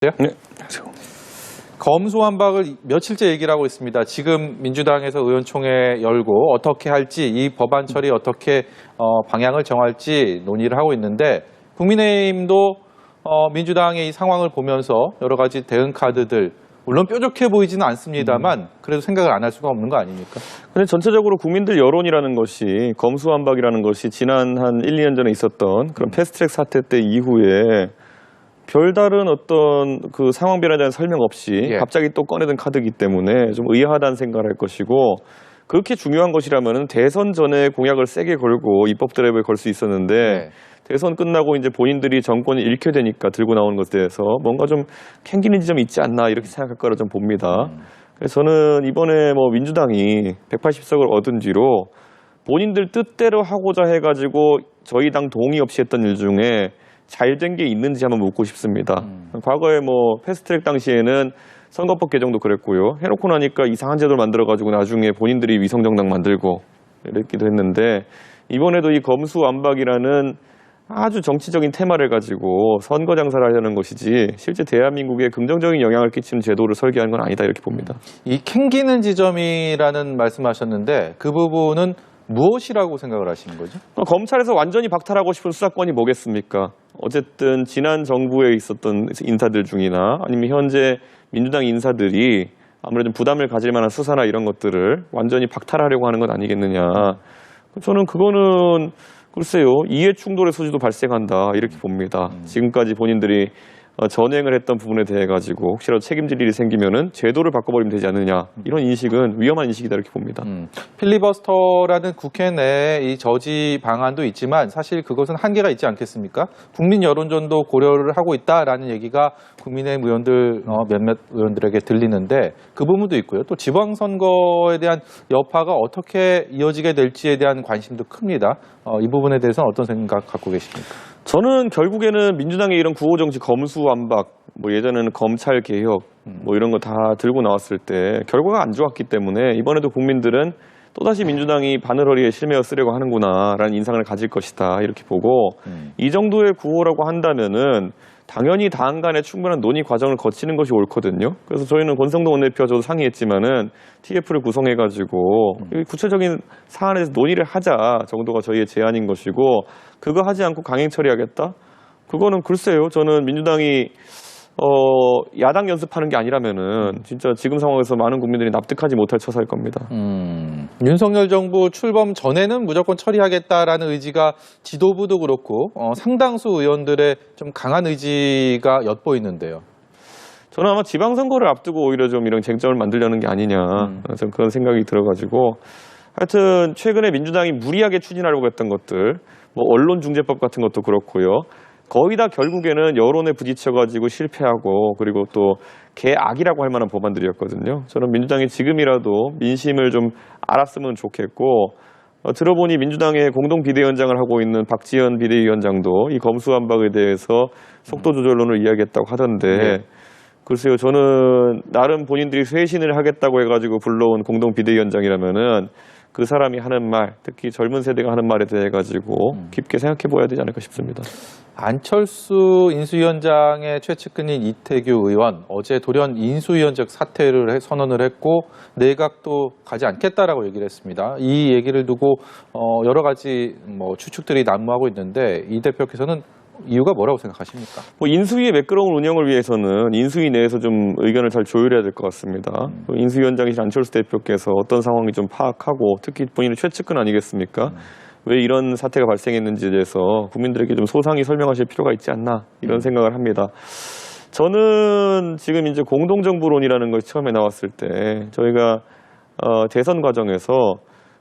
네. 검수완박을 며칠째 얘기를 하고 있습니다. 지금 민주당에서 의원총회 열고 어떻게 할지, 이 법안 처리 어떻게 방향을 정할지 논의를 하고 있는데, 국민의힘도 민주당의 이 상황을 보면서 여러 가지 대응 카드들, 물론 뾰족해 보이지는 않습니다만 그래도 생각을 안 할 수가 없는 거 아닙니까? 근데 전체적으로 국민들 여론이라는 것이, 검수완박이라는 것이 지난 한 1, 2년 전에 있었던 그런 패스트트랙 사태 때 이후에 별다른 어떤 그 상황 변화에 대한 설명 없이 갑자기 또 꺼내든 카드이기 때문에 좀 의아하다는 생각을 할 것이고, 그렇게 중요한 것이라면 대선 전에 공약을 세게 걸고 입법 드라이브에 걸 수 있었는데 대선 끝나고 이제 본인들이 정권을 잃게 되니까 들고 나오는 것에 대해서 뭔가 좀 캥기는 지점이 있지 않나 이렇게 생각할 거라 좀 봅니다. 그래서 저는 이번에 뭐 민주당이 180석을 얻은 뒤로 본인들 뜻대로 하고자 해가지고 저희 당 동의 없이 했던 일 중에 잘된 게 있는지 한번 묻고 싶습니다. 과거에 뭐 패스트트랙 당시에는 선거법 개정도 그랬고요. 해놓고 나니까 이상한 제도를 만들어가지고 나중에 본인들이 위성정당 만들고 이랬기도 했는데, 이번에도 이 검수완박이라는 아주 정치적인 테마를 가지고 선거 장사를 하려는 것이지 실제 대한민국에 긍정적인 영향을 끼치는 제도를 설계하는 건 아니다 이렇게 봅니다. 이 캥기는 지점이라는 말씀하셨는데 그 부분은 무엇이라고 생각을 하시는 거죠? 검찰에서 완전히 박탈하고 싶은 수사권이 뭐겠습니까? 어쨌든 지난 정부에 있었던 인사들 중이나 아니면 현재 민주당 인사들이 아무래도 부담을 가질 만한 수사나 이런 것들을 완전히 박탈하려고 하는 것 아니겠느냐. 저는 그거는 글쎄요, 이해 충돌의 소지도 발생한다 이렇게 봅니다. 지금까지 본인들이 전행을 했던 부분에 대해 가지고 혹시라도 책임질 일이 생기면은 제도를 바꿔버리면 되지 않느냐, 이런 인식은 위험한 인식이다 이렇게 봅니다. 필리버스터라는 국회 내에 이 저지 방안도 있지만 사실 그것은 한계가 있지 않겠습니까? 국민 여론전도 고려를 하고 있다라는 얘기가 국민의힘 의원들 몇몇 의원들에게 들리는데 그 부분도 있고요. 또 지방선거에 대한 여파가 어떻게 이어지게 될지에 대한 관심도 큽니다. 이 부분에 대해서는 어떤 생각 갖고 계십니까? 저는 결국에는 민주당의 이런 구호정치 검수완박, 뭐 예전에는 검찰 개혁, 뭐 이런 거 다 들고 나왔을 때 결과가 안 좋았기 때문에 이번에도 국민들은 또다시 민주당이 바늘허리에 실매어 쓰려고 하는구나라는 인상을 가질 것이다 이렇게 보고, 이 정도의 구호라고 한다면은 당연히 당 간에 충분한 논의 과정을 거치는 것이 옳거든요. 그래서 저희는 권성동 원내대표와 저도 상의했지만은 TF를 구성해가지고 구체적인 사안에서 논의를 하자 정도가 저희의 제안인 것이고, 그거 하지 않고 강행 처리하겠다? 그거는 글쎄요. 저는 민주당이 야당 연습하는 게 아니라면은 진짜 지금 상황에서 많은 국민들이 납득하지 못할 처사일 겁니다. 윤석열 정부 출범 전에는 무조건 처리하겠다라는 의지가 지도부도 그렇고 상당수 의원들의 좀 강한 의지가 엿보이는데요. 저는 아마 지방선거를 앞두고 오히려 좀 이런 쟁점을 만들려는 게 아니냐, 저는 그런 생각이 들어가지고, 하여튼 최근에 민주당이 무리하게 추진하려고 했던 것들, 뭐 언론중재법 같은 것도 그렇고요. 거의 다 결국에는 여론에 부딪혀가지고 실패하고, 그리고 또 개악이라고 할 만한 법안들이었거든요. 저는 민주당이 지금이라도 민심을 좀 알았으면 좋겠고, 들어보니 민주당의 공동 비대위원장을 하고 있는 박지원 비대위원장도 이 검수완박에 대해서 속도 조절론을 이야기했다고 하던데, 글쎄요, 저는 나름 본인들이 쇄신을 하겠다고 해가지고 불러온 공동 비대위원장이라면은 그 사람이 하는 말, 특히 젊은 세대가 하는 말에 대해 가지고 깊게 생각해 보아야 되지 않을까 싶습니다. 안철수 인수위원장의 최측근인 이태규 의원, 어제 돌연 인수위원적 사퇴를 선언을 했고 내각도 가지 않겠다라고 얘기를 했습니다. 이 얘기를 두고 여러 가지 추측들이 난무하고 있는데, 이 대표께서는 이유가 뭐라고 생각하십니까? 뭐 인수위의 매끄러운 운영을 위해서는 인수위 내에서 좀 의견을 잘 조율해야 될 것 같습니다. 인수위원장이신 안철수 대표께서 어떤 상황이 좀 파악하고, 특히 본인의 최측근 아니겠습니까? 왜 이런 사태가 발생했는지에 대해서 국민들에게 좀 소상히 설명하실 필요가 있지 않나, 이런 생각을 합니다. 저는 지금 이제 공동정부론이라는 것이 처음에 나왔을 때 저희가 대선 과정에서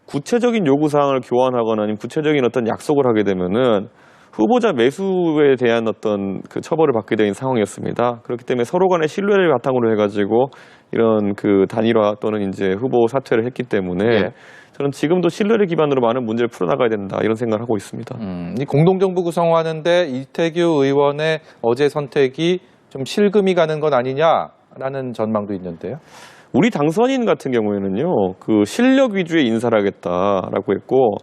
구체적인 요구사항을 교환하거나 아니면 구체적인 어떤 약속을 하게 되면은 후보자 매수에 대한 어떤 그 처벌을 받게 된 상황이었습니다. 그렇기 때문에 서로 간의 신뢰를 바탕으로 해가지고 이런 그 단일화 또는 이제 후보 사퇴를 했기 때문에 저는 지금도 신뢰를 기반으로 많은 문제를 풀어나가야 된다, 이런 생각을 하고 있습니다. 이 공동정부 구성하는데 이태규 의원의 어제 선택이 좀 실금이 가는 건 아니냐라는 전망도 있는데요. 우리 당선인 같은 경우에는요, 그 실력 위주의 인사를 하겠다라고 했고,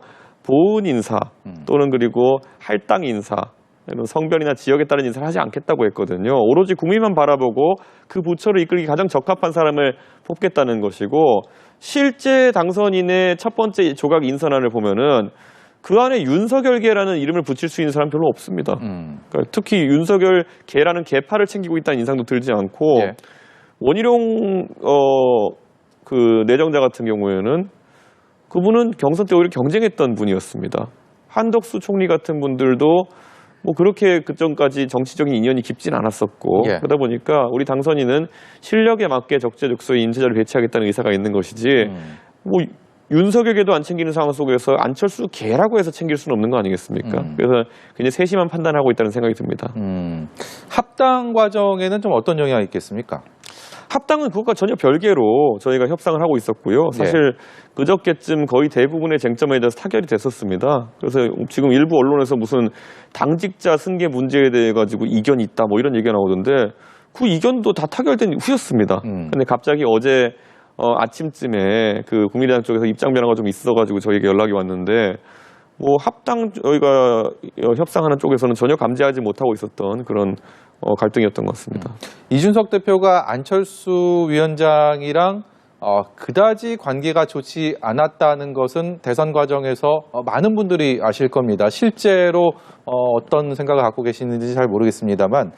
보은 인사 또는 그리고 할당 인사, 성별이나 지역에 따른 인사를 하지 않겠다고 했거든요. 오로지 국민만 바라보고 그 부처를 이끌기 가장 적합한 사람을 뽑겠다는 것이고 실제 당선인의 첫 번째 조각 인선안을 보면은 그 안에 윤석열계라는 이름을 붙일 수 있는 사람 별로 없습니다. 그러니까 특히 윤석열계라는 계파를 챙기고 있다는 인상도 들지 않고 예. 원희룡 그 내정자 같은 경우에는 그분은 경선 때 오히려 경쟁했던 분이었습니다. 한덕수 총리 같은 분들도 뭐 그렇게 그전까지 정치적인 인연이 깊진 않았었고 예. 그러다 보니까 우리 당선인은 실력에 맞게 적재적소에 인재자를 배치하겠다는 의사가 있는 것이지 뭐 윤석열계도 안 챙기는 상황 속에서 안철수 계라고 해서 챙길 수는 없는 거 아니겠습니까? 그래서 굉장히 세심한 판단하고 있다는 생각이 듭니다. 합당 과정에는 좀 어떤 영향이 있겠습니까? 합당은 그것과 전혀 별개로 저희가 협상을 하고 있었고요. 사실 그저께쯤 거의 대부분의 쟁점에 대해서 타결이 됐었습니다. 그래서 지금 일부 언론에서 무슨 당직자 승계 문제에 대해 가지고 이견이 있다 뭐 이런 얘기가 나오던데 그 이견도 다 타결된 후였습니다. 근데 갑자기 어제 아침쯤에 그 국민의당 쪽에서 입장 변화가 좀 있어가지고 저희에게 연락이 왔는데 뭐 합당 저희가 협상하는 쪽에서는 전혀 감지하지 못하고 있었던 그런 갈등이었던 것 같습니다. 이준석 대표가 안철수 위원장이랑 그다지 관계가 좋지 않았다는 것은 대선 과정에서 많은 분들이 아실 겁니다. 실제로 어떤 생각을 갖고 계시는지 잘 모르겠습니다만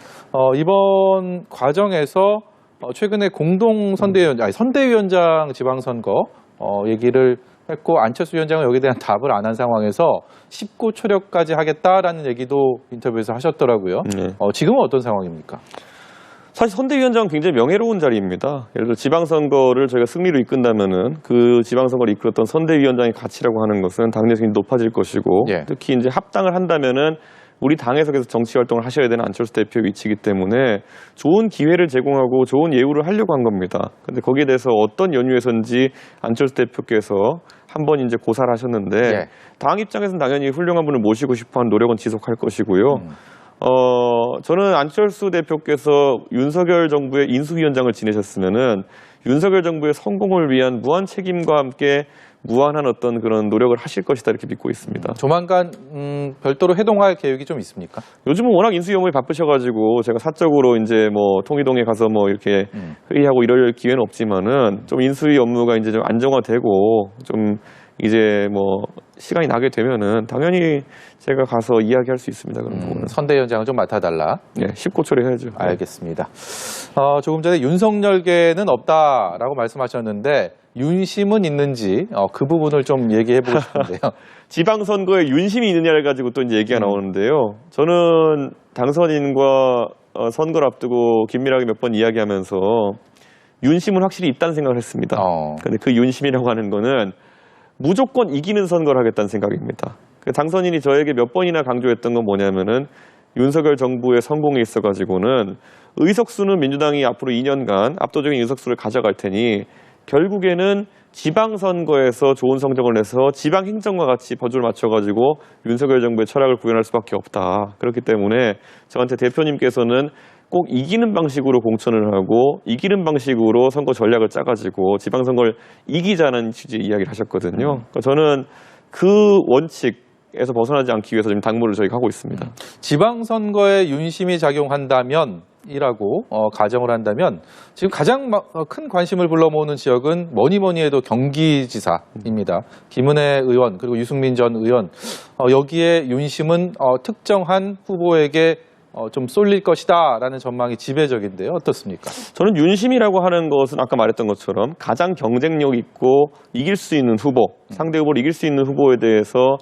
이번 과정에서 최근에 공동 선대위원장 지방선거 얘기를 했고 안철수 위원장은 여기에 대한 답을 안 한 상황에서 19 초력까지 하겠다라는 얘기도 인터뷰에서 하셨더라고요. 지금은 어떤 상황입니까? 사실 선대위원장은 굉장히 명예로운 자리입니다. 예를 들어 지방선거를 저희가 승리로 이끈다면은 그 지방선거를 이끌었던 선대위원장의 가치라고 하는 것은 당내성이 높아질 것이고 특히 이제 합당을 한다면은 우리 당에서 계속 정치 활동을 하셔야 되는 안철수 대표 위치이기 때문에 좋은 기회를 제공하고 좋은 예우를 하려고 한 겁니다. 근데 거기에 대해서 어떤 연유에서인지 안철수 대표께서 한번 이제 고사를 하셨는데 당 입장에서는 당연히 훌륭한 분을 모시고 싶어하는 노력은 지속할 것이고요. 저는 안철수 대표께서 윤석열 정부의 인수위원장을 지내셨으면은 윤석열 정부의 성공을 위한 무한 책임과 함께 무한한 어떤 그런 노력을 하실 것이다 이렇게 믿고 있습니다. 조만간 별도로 회동할 계획이 좀 있습니까? 요즘은 워낙 인수위 업무에 바쁘셔가지고 제가 사적으로 이제 뭐 통이동에 가서 뭐 이렇게 회의하고 이럴 기회는 없지만은 좀 인수위 업무가 이제 좀 안정화되고 좀 이제 뭐 시간이 나게 되면은 당연히 제가 가서 이야기할 수 있습니다. 그런 부분은. 선대위원장을 좀 맡아달라. 19초를 해야죠. 알겠습니다. 조금 전에 윤석열계는 없다라고 말씀하셨는데 윤심은 있는지 그 부분을 좀 얘기해보고 싶은데요. 지방선거에 윤심이 있느냐를 가지고 또 이제 얘기가 나오는데요. 저는 당선인과 선거를 앞두고 긴밀하게 몇 번 이야기하면서 윤심은 확실히 있다는 생각을 했습니다. 그런데 그 윤심이라고 하는 거는 무조건 이기는 선거를 하겠다는 생각입니다. 당선인이 저에게 몇 번이나 강조했던 건 뭐냐면은 윤석열 정부의 성공에 있어가지고는 의석수는 민주당이 앞으로 2년간 압도적인 의석수를 가져갈 테니 결국에는 지방선거에서 좋은 성적을 내서 지방행정과 같이 버주를 맞춰가지고 윤석열 정부의 철학을 구현할 수밖에 없다. 그렇기 때문에 저한테 대표님께서는 꼭 이기는 방식으로 공천을 하고 이기는 방식으로 선거 전략을 짜가지고 지방선거를 이기자는 취지의 이야기를 하셨거든요. 그러니까 저는 그 원칙에서 벗어나지 않기 위해서 지금 당무를 저희가 하고 있습니다. 지방선거에 윤심이 작용한다면 이라고 가정을 한다면 지금 가장 큰 관심을 불러모으는 지역은 뭐니 해도 경기지사입니다. 김은혜 의원 그리고 유승민 전 의원 여기에 윤심은 특정한 후보에게 좀 쏠릴 것이다라는 전망이 지배적인데요. 어떻습니까? 저는 윤심이라고 하는 것은 아까 말했던 것처럼 가장 경쟁력 있고 이길 수 있는 후보, 상대 후보를 이길 수 있는 후보에 대해서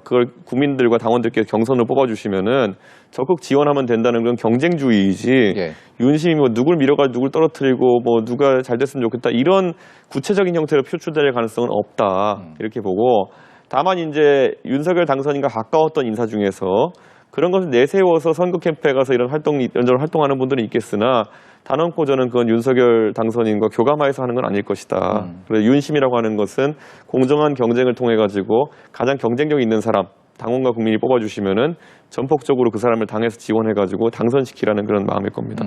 그걸 국민들과 당원들께 경선을 뽑아주시면은 적극 지원하면 된다는 그런 경쟁주의이지 윤심이 뭐 누굴 밀어가지고 누굴 떨어뜨리고 뭐 누가 잘 됐으면 좋겠다 이런 구체적인 형태로 표출될 가능성은 없다 이렇게 보고 다만 이제 윤석열 당선인과 가까웠던 인사 중에서 그런 것을 내세워서 선거 캠프에 가서 이런저런 활동하는 분들은 있겠으나 단언코 저는 그건 윤석열 당선인과 교감하에서 하는 건 아닐 것이다. 그래서 윤심이라고 하는 것은 공정한 경쟁을 통해 가지고 가장 경쟁력 있는 사람, 당원과 국민이 뽑아주시면은 전폭적으로 그 사람을 당에서 지원해 가지고 당선시키라는 그런 마음일 겁니다.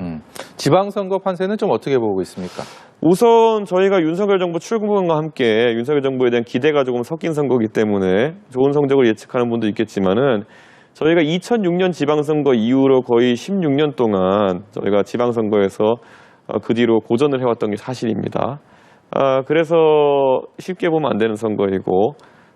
지방선거 판세는 좀 어떻게 보고 있습니까? 우선 저희가 윤석열 정부 출범과 함께 윤석열 정부에 대한 기대가 조금 섞인 선거이기 때문에 좋은 성적을 예측하는 분도 있겠지만은 저희가 2006년 지방선거 이후로 거의 16년 동안 저희가 지방선거에서 그 뒤로 고전을 해왔던 게 사실입니다. 그래서 쉽게 보면 안 되는 선거이고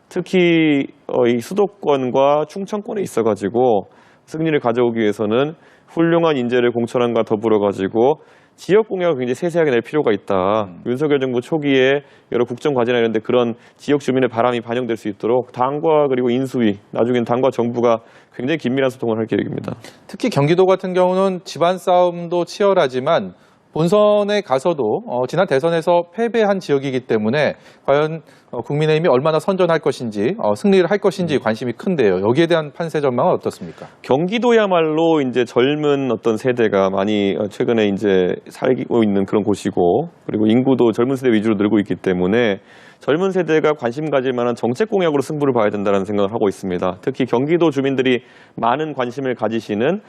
특히 이 수도권과 충청권에 있어가지고 승리를 가져오기 위해서는 훌륭한 인재를 공천함과 더불어 가지고 지역 공약을 굉장히 세세하게 낼 필요가 있다. 윤석열 정부 초기에 여러 국정 과제나 이런 데 그런 지역 주민의 바람이 반영될 수 있도록 당과 그리고 인수위, 나중엔 당과 정부가 굉장히 긴밀한 소통을 할 계획입니다. 특히 경기도 같은 경우는 집안 싸움도 치열하지만 본선에 가서도 지난 대선에서 패배한 지역이기 때문에 과연 국민의힘이 얼마나 선전할 것인지 승리를 할 것인지 관심이 큰데요. 여기에 대한 판세 전망은 어떻습니까? 경기도야말로 이제 젊은 어떤 세대가 많이 최근에 이제 살고 있는 그런 곳이고 그리고 인구도 젊은 세대 위주로 늘고 있기 때문에 젊은 세대가 관심 가질 만한 정책 공약으로 승부를 봐야 된다는 생각을 하고 있습니다. 특히 경기도 주민들이 많은 관심을 가지시는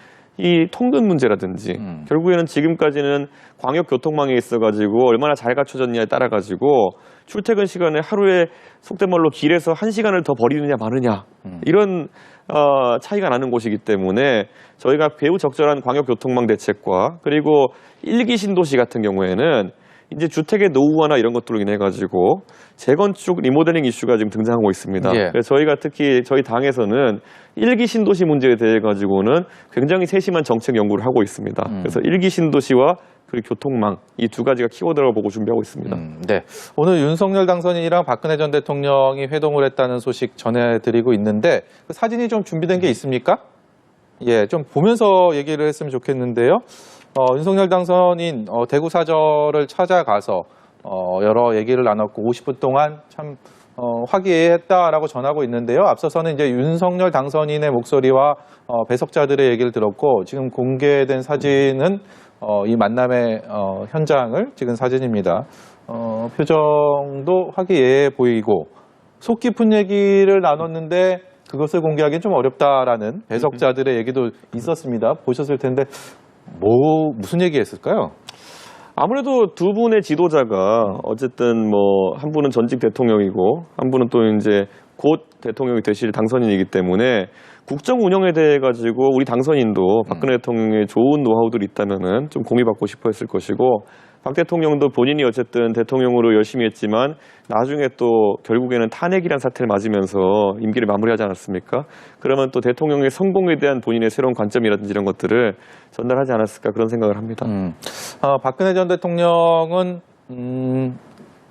이 통근 문제라든지 결국에는 지금까지는 광역교통망에 있어가지고 얼마나 잘 갖춰졌냐에 따라가지고 출퇴근 시간에 하루에 속된 말로 길에서 1시간을 더 버리느냐 마느냐 이런 차이가 나는 곳이기 때문에 저희가 매우 적절한 광역교통망 대책과 그리고 일기 신도시 같은 경우에는 이제 주택의 노후화나 이런 것들로 인해 가지고 재건축 리모델링 이슈가 지금 등장하고 있습니다. 예. 그래서 저희가 특히 저희 당에서는 일기 신도시 문제에 대해 가지고는 굉장히 세심한 정책 연구를 하고 있습니다. 그래서 일기 신도시와 그리고 교통망 이 두 가지가 키워드라고 보고 준비하고 있습니다. 네. 오늘 윤석열 당선인이랑 박근혜 전 대통령이 회동을 했다는 소식 전해드리고 있는데 그 사진이 좀 준비된 게 있습니까? 예, 좀 보면서 얘기를 했으면 좋겠는데요. 윤석열 당선인 대구 사저를 찾아가서 여러 얘기를 나눴고 50분 동안 참 화기애애했다라고 전하고 있는데요. 앞서서는 이제 윤석열 당선인의 목소리와 배석자들의 얘기를 들었고 지금 공개된 사진은 이 만남의 현장을 찍은 사진입니다. 표정도 화기애애 보이고 속 깊은 얘기를 나눴는데 그것을 공개하기는 좀 어렵다라는 배석자들의 얘기도 있었습니다. 보셨을 텐데 무슨 얘기했을까요? 아무래도 두 분의 지도자가 어쨌든 뭐 한 분은 전직 대통령이고 한 분은 또 이제 곧 대통령이 되실 당선인이기 때문에 국정 운영에 대해 가지고 우리 당선인도 박근혜 대통령의 좋은 노하우들이 있다면은 좀 공유받고 싶어 했을 것이고 박 대통령도 본인이 어쨌든 대통령으로 열심히 했지만 나중에 또 결국에는 탄핵이란 사태를 맞으면서 임기를 마무리하지 않았습니까? 그러면 또 대통령의 성공에 대한 본인의 새로운 관점이라든지 이런 것들을 전달하지 않았을까 그런 생각을 합니다. 박근혜 전 대통령은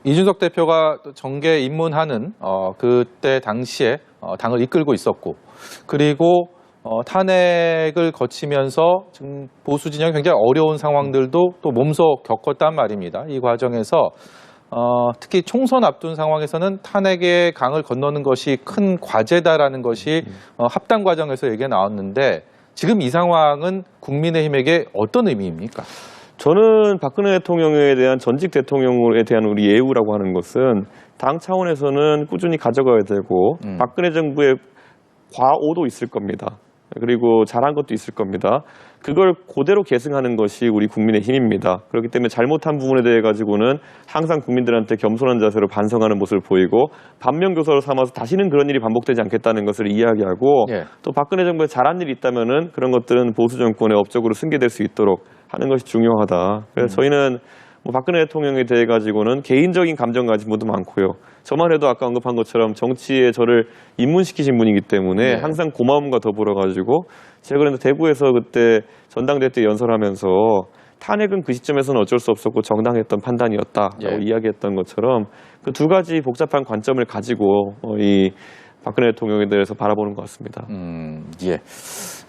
이준석 대표가 정계 입문하는 그때 당시에 당을 이끌고 있었고 그리고 탄핵을 거치면서 지금 보수 진영이 굉장히 어려운 상황들도 또 몸소 겪었단 말입니다. 이 과정에서 특히 총선 앞둔 상황에서는 탄핵의 강을 건너는 것이 큰 과제다라는 것이 합당 과정에서 얘기가 나왔는데 지금 이 상황은 국민의힘에게 어떤 의미입니까? 저는 박근혜 대통령에 대한 전직 대통령에 대한 우리 예우라고 하는 것은 당 차원에서는 꾸준히 가져가야 되고 박근혜 정부의 과오도 있을 겁니다. 그리고 잘한 것도 있을 겁니다. 그걸 그대로 계승하는 것이 우리 국민의 힘입니다. 그렇기 때문에 잘못한 부분에 대해 가지고는 항상 국민들한테 겸손한 자세로 반성하는 모습을 보이고 반면교사로 삼아서 다시는 그런 일이 반복되지 않겠다는 것을 이야기하고 예. 또 박근혜 정부에 잘한 일이 있다면은 그런 것들은 보수 정권의 업적으로 승계될 수 있도록 하는 것이 중요하다. 그래서 저희는 뭐 박근혜 대통령에 대해 가지고는 개인적인 감정 가진 분도 많고요. 저만 해도 아까 언급한 것처럼 정치에 저를 입문시키신 분이기 때문에 네. 항상 항상 고마움과 더불어 가지고 제가 그런데 대구에서 그때 전당대 때 연설하면서 탄핵은 그 시점에서는 어쩔 수 없었고 정당했던 판단이었다라고 예. 이야기했던 것처럼 그 두 가지 복잡한 관점을 가지고 이 박근혜 대통령에 대해서 바라보는 것 같습니다. 예.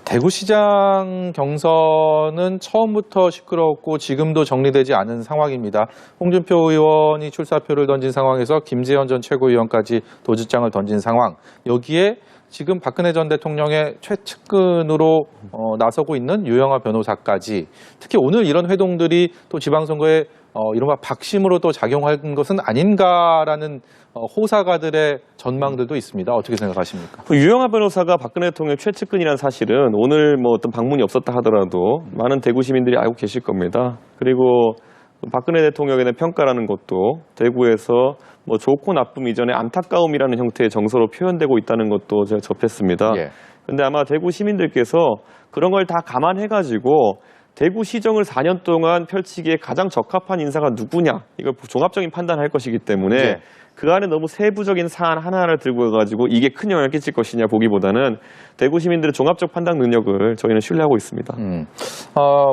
대구시장 경선은 처음부터 시끄러웠고 지금도 정리되지 않은 상황입니다. 홍준표 의원이 출사표를 던진 상황에서 김재현 전 최고위원까지 도주장을 던진 상황. 여기에 지금 박근혜 전 대통령의 최측근으로 나서고 있는 유영하 변호사까지 특히 오늘 이런 회동들이 또 지방선거에 이른바 박심으로 또 작용한 것은 아닌가라는 호사가들의 전망들도 있습니다. 어떻게 생각하십니까? 그 유영하 변호사가 박근혜 대통령 최측근이라는 사실은 오늘 뭐 어떤 방문이 없었다 하더라도 많은 대구 시민들이 알고 계실 겁니다. 그리고 박근혜 대통령에 대한 평가라는 것도 대구에서 뭐 좋고 나쁨 이전에 안타까움이라는 형태의 정서로 표현되고 있다는 것도 제가 접했습니다. 예. 근데 아마 대구 시민들께서 그런 걸 다 감안해가지고 대구시정을 4년 동안 펼치기에 가장 적합한 인사가 누구냐 이걸 종합적인 판단을 할 것이기 때문에 네. 그 안에 너무 세부적인 사안 하나하나를 들고 가지고 이게 큰 영향을 끼칠 것이냐 보기보다는 대구 시민들의 종합적 판단 능력을 저희는 신뢰하고 있습니다.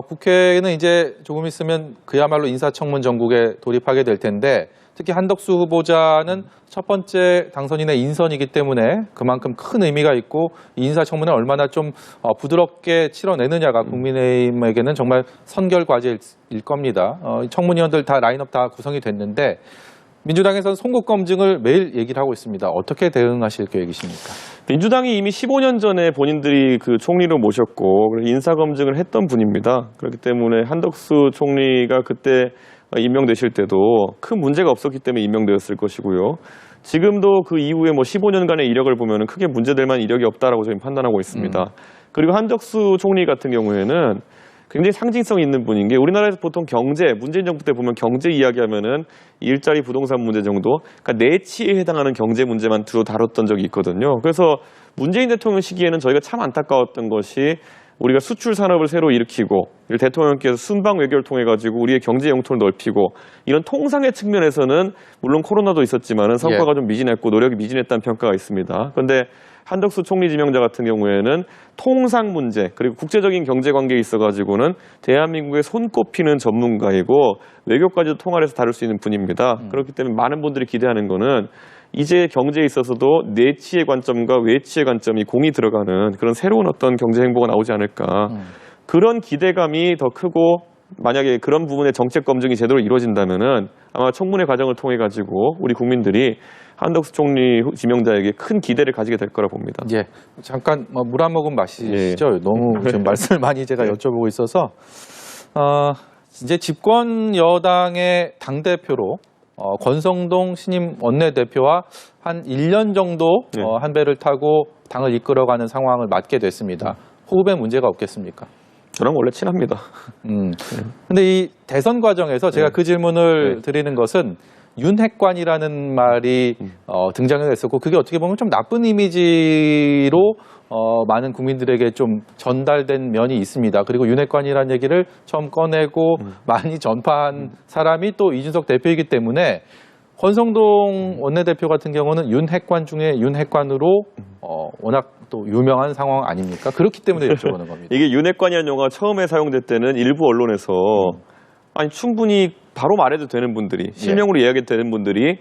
국회는 이제 조금 있으면 그야말로 인사청문 전국에 돌입하게 될 텐데 특히 한덕수 후보자는 첫 번째 당선인의 인선이기 때문에 그만큼 큰 의미가 있고 이 인사청문을 얼마나 좀 부드럽게 치러내느냐가 국민의힘에게는 정말 선결 과제일 겁니다. 청문위원들 다 라인업 다 구성이 됐는데 민주당에서는 송국 검증을 매일 얘기를 하고 있습니다. 어떻게 대응하실 계획이십니까? 민주당이 이미 15년 전에 본인들이 그 총리로 모셨고 인사 검증을 했던 분입니다. 그렇기 때문에 한덕수 총리가 그때 임명되실 때도 큰 문제가 없었기 때문에 임명되었을 것이고요. 지금도 그 이후에 뭐 15년간의 이력을 보면 크게 문제될 만한 이력이 없다라고 저희는 판단하고 있습니다. 그리고 한덕수 총리 같은 경우에는 굉장히 상징성 있는 분인 게 우리나라에서 보통 경제, 문재인 정부 때 보면 경제 이야기하면은 일자리 부동산 문제 정도, 그러니까 내치에 해당하는 경제 문제만 주로 다뤘던 적이 있거든요. 그래서 문재인 대통령 시기에는 저희가 참 안타까웠던 것이 우리가 수출 산업을 새로 일으키고 대통령께서 순방 외교를 통해 가지고 우리의 경제 영토를 넓히고 이런 통상의 측면에서는 물론 코로나도 있었지만은 성과가 좀 미진했고 노력이 미진했다는 평가가 있습니다. 그런데 한덕수 총리 지명자 같은 경우에는 통상 문제 그리고 국제적인 경제 관계에 있어 가지고는 대한민국의 손꼽히는 전문가이고 외교까지도 통할해서 다룰 수 있는 분입니다. 그렇기 때문에 많은 분들이 기대하는 거는 이제 경제에 있어서도 내치의 관점과 외치의 관점이 공이 들어가는 그런 새로운 어떤 경제 행보가 나오지 않을까. 그런 기대감이 더 크고 만약에 그런 부분의 정책 검증이 제대로 이루어진다면은 아마 청문회 과정을 통해 가지고 우리 국민들이 한덕수 총리 지명자에게 큰 기대를 가지게 될 거라 봅니다. 예, 잠깐 물 한 모금 마시죠. 너무 지금 말씀을 많이 제가 여쭤보고 있어서 이제 집권 여당의 당 대표로 권성동 신임 원내대표와 한 1년 정도 한 배를 타고 당을 이끌어가는 상황을 맞게 됐습니다. 호흡에 문제가 없겠습니까? 저랑 원래 친합니다. 근데 이 대선 과정에서 제가 그 질문을 드리는 것은 윤핵관이라는 말이 등장했었고 그게 어떻게 보면 좀 나쁜 이미지로 많은 국민들에게 좀 전달된 면이 있습니다. 그리고 윤핵관이라는 얘기를 처음 꺼내고 많이 전파한 사람이 또 이준석 대표이기 때문에 권성동 원내대표 같은 경우는 윤핵관 중에 윤핵관으로 워낙 또 유명한 상황 아닙니까? 그렇기 때문에 여쭤보는 겁니다. 이게 윤핵관이라는 용어가 처음에 사용될 때는 일부 언론에서 아니 충분히 바로 말해도 되는 분들이 실명으로 이야기해도 되는 분들이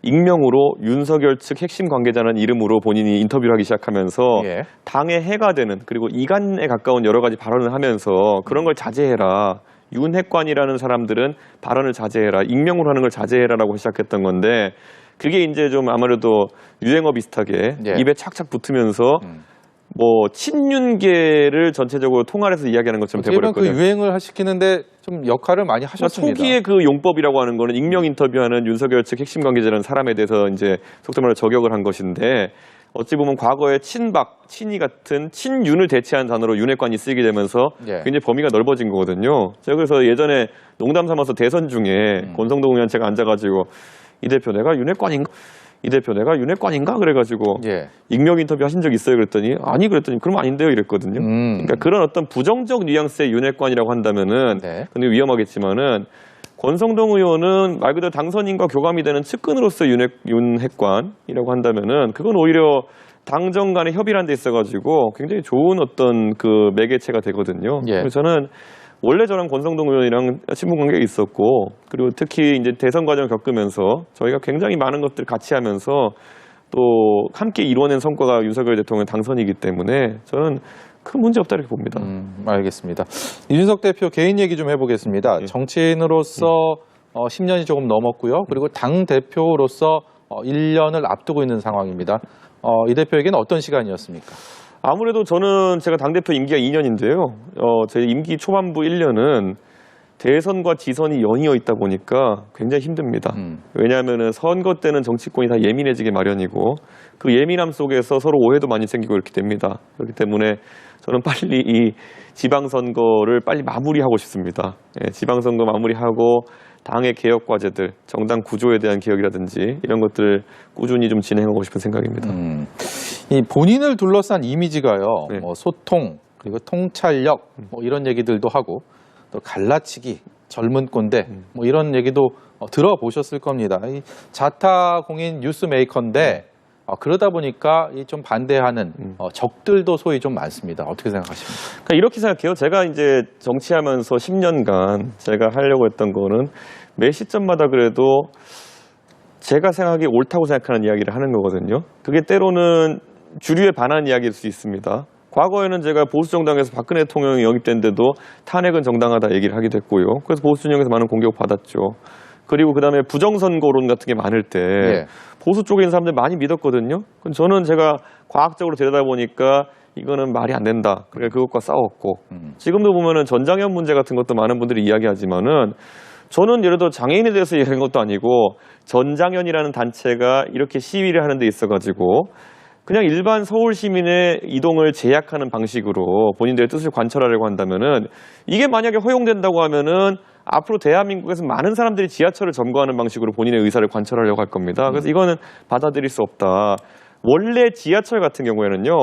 익명으로 윤석열 측 핵심 관계자라는 이름으로 본인이 인터뷰를 하기 시작하면서 당의 해가 되는 그리고 이간에 가까운 여러 가지 발언을 하면서 그런 걸 자제해라. 윤핵관이라는 사람들은 발언을 자제해라. 익명으로 하는 걸 자제해라라고 시작했던 건데 그게 이제 좀 아무래도 유행어 비슷하게 입에 착착 붙으면서 뭐 친윤계를 전체적으로 통할해서 이야기하는 것처럼 돼버렸거든요. 그 유행을 시키는데 좀 역할을 많이 하셨습니다. 초기에 그 용법이라고 하는 거는 익명 인터뷰하는 윤석열 측 핵심 관계자라는 사람에 대해서 이제 속된 말로 저격을 한 것인데 어찌 보면 과거에 친박, 친이 같은 친윤을 대체한 단어로 윤핵관이 쓰이게 되면서 굉장히 범위가 넓어진 거거든요. 제가 그래서 예전에 농담 삼아서 대선 중에 권성동 의원 제가 앉아가지고 이 대표 내가 윤핵관인가? 이 대표 내가 윤핵관인가? 그래가지고 익명 인터뷰 하신 적 있어요? 그랬더니 아니 그랬더니 그럼 아닌데요? 이랬거든요. 그러니까 그런 어떤 부정적 뉘앙스의 윤핵관이라고 한다면은 근데 위험하겠지만은 권성동 의원은 말 그대로 당선인과 교감이 되는 측근으로서 윤핵관이라고 한다면은 그건 오히려 당정 간의 협의라는 데 있어가지고 굉장히 좋은 어떤 그 매개체가 되거든요. 그래서 저는 원래 저랑 권성동 의원이랑 친분 관계가 있었고 그리고 특히 이제 대선 과정을 겪으면서 저희가 굉장히 많은 것들을 같이 하면서 또 함께 이뤄낸 성과가 윤석열 대통령 당선이기 때문에 저는 큰 문제 없다 이렇게 봅니다. 알겠습니다. 이준석 대표 개인 얘기 좀 해보겠습니다. 정치인으로서 10년이 조금 넘었고요. 그리고 당 대표로서 1년을 앞두고 있는 상황입니다. 이 대표에게는 어떤 시간이었습니까? 아무래도 저는 제가 당대표 임기가 2년인데요. 제 임기 초반부 1년은 대선과 지선이 연이어 있다 보니까 굉장히 힘듭니다. 왜냐하면 선거 때는 정치권이 다 예민해지게 마련이고 그 예민함 속에서 서로 오해도 많이 생기고 이렇게 됩니다. 그렇기 때문에 저는 빨리 이 지방선거를 빨리 마무리하고 싶습니다. 지방선거 마무리하고 당의 개혁 과제들, 정당 구조에 대한 개혁이라든지 이런 것들을 꾸준히 좀 진행하고 싶은 생각입니다. 이 본인을 둘러싼 이미지가요. 네. 뭐 소통 그리고 통찰력 뭐 이런 얘기들도 하고 또 갈라치기, 젊은 꼰대 뭐 이런 얘기도 들어보셨을 겁니다. 이 자타공인 뉴스메이커인데 그러다 보니까 이 좀 반대하는 적들도 소위 좀 많습니다. 어떻게 생각하십니까? 그러니까 이렇게 생각해요. 제가 이제 정치하면서 10년간 제가 하려고 했던 거는 매 시점마다 그래도 제가 생각하기에 옳다고 생각하는 이야기를 하는 거거든요. 그게 때로는 주류에 반하는 이야기일 수 있습니다. 과거에는 제가 보수정당에서 박근혜 대통령이 영입됐는데도 탄핵은 정당하다 얘기를 하기도 했고요. 그래서 보수진영에서 많은 공격 받았죠. 그리고 그다음에 부정선거론 같은 게 많을 때 예. 보수 쪽에 있는 사람들 많이 믿었거든요. 저는 제가 과학적으로 들여다보니까 이거는 말이 안 된다. 그러니까 그것과 싸웠고 지금도 보면은 전장현 문제 같은 것도 많은 분들이 이야기하지만은 저는 예를 들어 장애인에 대해서 얘기한 것도 아니고 전장현이라는 단체가 이렇게 시위를 하는 데 있어가지고 그냥 일반 서울 시민의 이동을 제약하는 방식으로 본인들의 뜻을 관철하려고 한다면은 이게 만약에 허용된다고 하면은 앞으로 대한민국에서 많은 사람들이 지하철을 점거하는 방식으로 본인의 의사를 관철하려고 할 겁니다. 그래서 이거는 받아들일 수 없다. 원래 지하철 같은 경우에는요,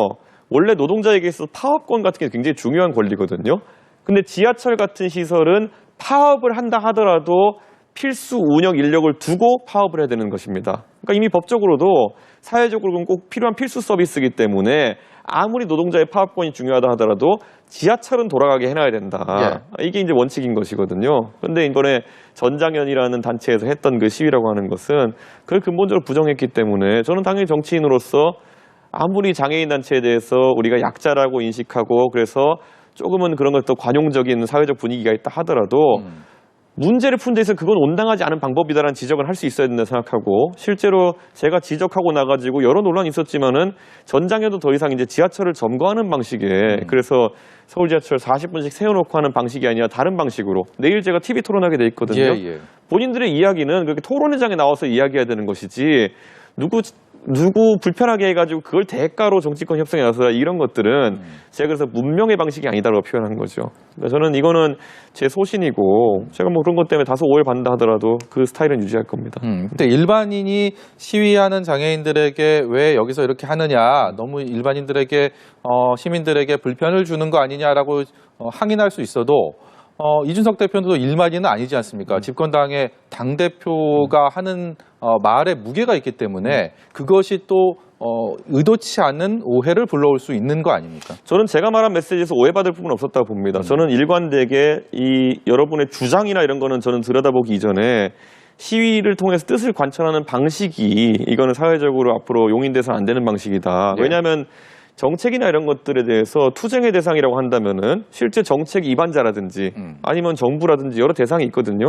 원래 노동자에게 있어서 파업권 같은 게 굉장히 중요한 권리거든요. 근데 지하철 같은 시설은 파업을 한다 하더라도 필수 운영 인력을 두고 파업을 해야 되는 것입니다. 그러니까 이미 법적으로도 사회적으로는 꼭 필요한 필수 서비스이기 때문에 아무리 노동자의 파업권이 중요하다 하더라도 지하철은 돌아가게 해놔야 된다. 이게 이제 원칙인 것이거든요. 그런데 이번에 전장현이라는 단체에서 했던 그 시위라고 하는 것은 그걸 근본적으로 부정했기 때문에 저는 당연히 정치인으로서 아무리 장애인 단체에 대해서 우리가 약자라고 인식하고 그래서 조금은 그런 것도 관용적인 사회적 분위기가 있다 하더라도 문제를 푼 데서 그건 온당하지 않은 방법이다라는 지적을 할 수 있어야 된다 생각하고 실제로 제가 지적하고 나가지고 여러 논란이 있었지만은 전장에도 더 이상 이제 지하철을 점거하는 방식에 그래서 서울 지하철 40분씩 세워놓고 하는 방식이 아니라 다른 방식으로 내일 제가 TV 토론하게 돼 있거든요. 본인들의 이야기는 그렇게 토론회장에 나와서 이야기해야 되는 것이지 누구 불편하게 해가지고 그걸 대가로 정치권 협상에 나서라 이런 것들은 제가 그래서 문명의 방식이 아니다라고 표현하는 거죠. 그러니까 저는 이거는 제 소신이고 제가 뭐 그런 것 때문에 다소 오해를 받는다 하더라도 그 스타일은 유지할 겁니다. 근데 일반인이 시위하는 장애인들에게 왜 여기서 이렇게 하느냐, 너무 일반인들에게 시민들에게 불편을 주는 거 아니냐라고 항의할 수 있어도 이준석 대표도 일반인은 아니지 않습니까? 집권당의 당대표가 하는 말에 무게가 있기 때문에 그것이 또 의도치 않은 오해를 불러올 수 있는 거 아닙니까? 저는 제가 말한 메시지에서 오해받을 부분은 없었다고 봅니다. 저는 일관되게 이 여러분의 주장이나 이런 거는 저는 들여다보기 이전에 시위를 통해서 뜻을 관철하는 방식이 이거는 사회적으로 앞으로 용인돼서는 안 되는 방식이다. 왜냐하면 정책이나 이런 것들에 대해서 투쟁의 대상이라고 한다면은 실제 정책 위반자라든지 아니면 정부라든지 여러 대상이 있거든요.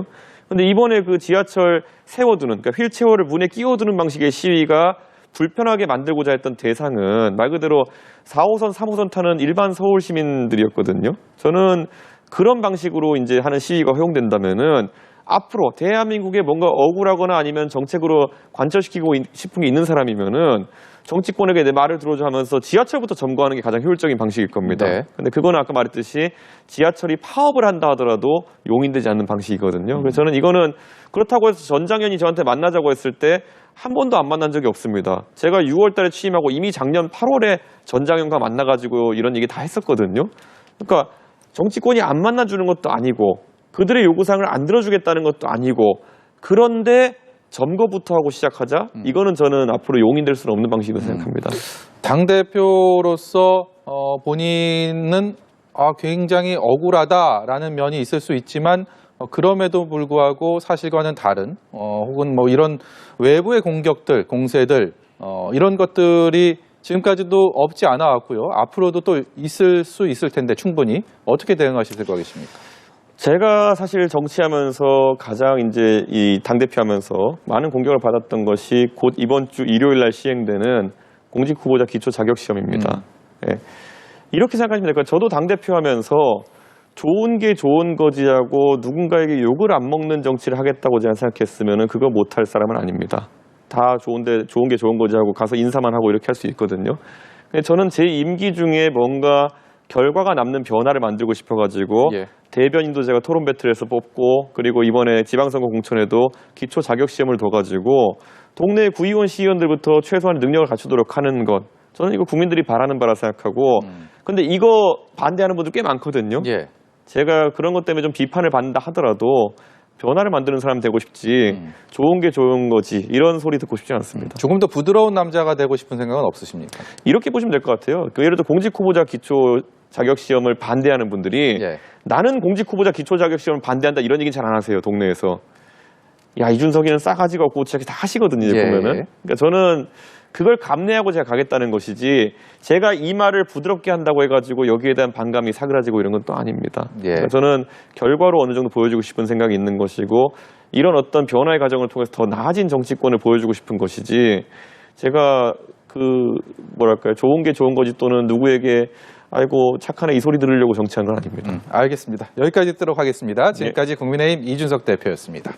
근데 이번에 그 지하철 세워두는, 그러니까 휠체어를 문에 끼워두는 방식의 시위가 불편하게 만들고자 했던 대상은 말 그대로 4호선, 3호선 타는 일반 서울 시민들이었거든요. 저는 그런 방식으로 이제 하는 시위가 허용된다면은 앞으로 대한민국에 뭔가 억울하거나 아니면 정책으로 관철시키고 싶은 게 있는 사람이면은 정치권에게 내 말을 들어줘 하면서 지하철부터 점거하는 게 가장 효율적인 방식일 겁니다. 근데 그거는 아까 말했듯이 지하철이 파업을 한다 하더라도 용인되지 않는 방식이거든요. 그래서 저는 이거는 그렇다고 해서 전장현이 저한테 만나자고 했을 때 한 번도 안 만난 적이 없습니다. 제가 6월 달에 취임하고 이미 작년 8월에 전장현과 만나가지고 이런 얘기 다 했었거든요. 그러니까 정치권이 안 만나주는 것도 아니고 그들의 요구사항을 안 들어주겠다는 것도 아니고 그런데 점거부터 하고 시작하자? 이거는 저는 앞으로 용인될 수는 없는 방식이라고 생각합니다. 당대표로서 본인은 굉장히 억울하다라는 면이 있을 수 있지만 그럼에도 불구하고 사실과는 다른 혹은 뭐 이런 외부의 공격들, 공세들 이런 것들이 지금까지도 없지 않아 왔고요. 앞으로도 또 있을 수 있을 텐데 충분히 어떻게 대응하실 생각이십니까? 제가 사실 정치하면서 가장 이제 이 당대표 하면서 많은 공격을 받았던 것이 곧 이번 주 일요일 날 시행되는 공직 후보자 기초 자격 시험입니다. 이렇게 생각하시면 될 거예요. 저도 당대표 하면서 좋은 게 좋은 거지하고 누군가에게 욕을 안 먹는 정치를 하겠다고 제가 생각했으면은 그거 못할 사람은 아닙니다. 다 좋은데 좋은 게 좋은 거지하고 가서 인사만 하고 이렇게 할 수 있거든요. 근데 저는 제 임기 중에 뭔가 결과가 남는 변화를 만들고 싶어가지고 예. 대변인도 제가 토론 배틀에서 뽑고 그리고 이번에 지방선거 공천에도 기초 자격 시험을 둬가지고 동네 구의원 시의원들부터 최소한 능력을 갖추도록 하는 것 저는 이거 국민들이 바라는 바라 생각하고 근데 이거 반대하는 분들 꽤 많거든요. 예. 제가 그런 것 때문에 좀 비판을 받는다 하더라도 변화를 만드는 사람 되고 싶지 좋은 게 좋은 거지 이런 소리 듣고 싶지 않습니다. 조금 더 부드러운 남자가 되고 싶은 생각은 없으십니까? 이렇게 보시면 될 것 같아요. 그 예를 들어 공직 후보자 기초 자격 시험을 반대하는 분들이 예. 나는 공직 후보자 기초 자격 시험을 반대한다 이런 얘기는 잘 안 하세요. 동네에서. 야 이준석이는 싸가지가 없고 진짜 다 하시거든요. 이제 예. 보면은. 그러니까 저는 그걸 감내하고 제가 가겠다는 것이지 제가 이 말을 부드럽게 한다고 해가지고 여기에 대한 반감이 사그라지고 이런 건 또 아닙니다. 예. 그러니까 저는 결과로 어느 정도 보여주고 싶은 생각이 있는 것이고 이런 어떤 변화의 과정을 통해서 더 나아진 정치권을 보여주고 싶은 것이지 제가 그 뭐랄까요 좋은 게 좋은 거지 또는 누구에게 아이고 착하네 이 소리 들으려고 정치한 건 아닙니다. 알겠습니다. 여기까지 듣도록 하겠습니다. 지금까지 국민의힘 이준석 대표였습니다.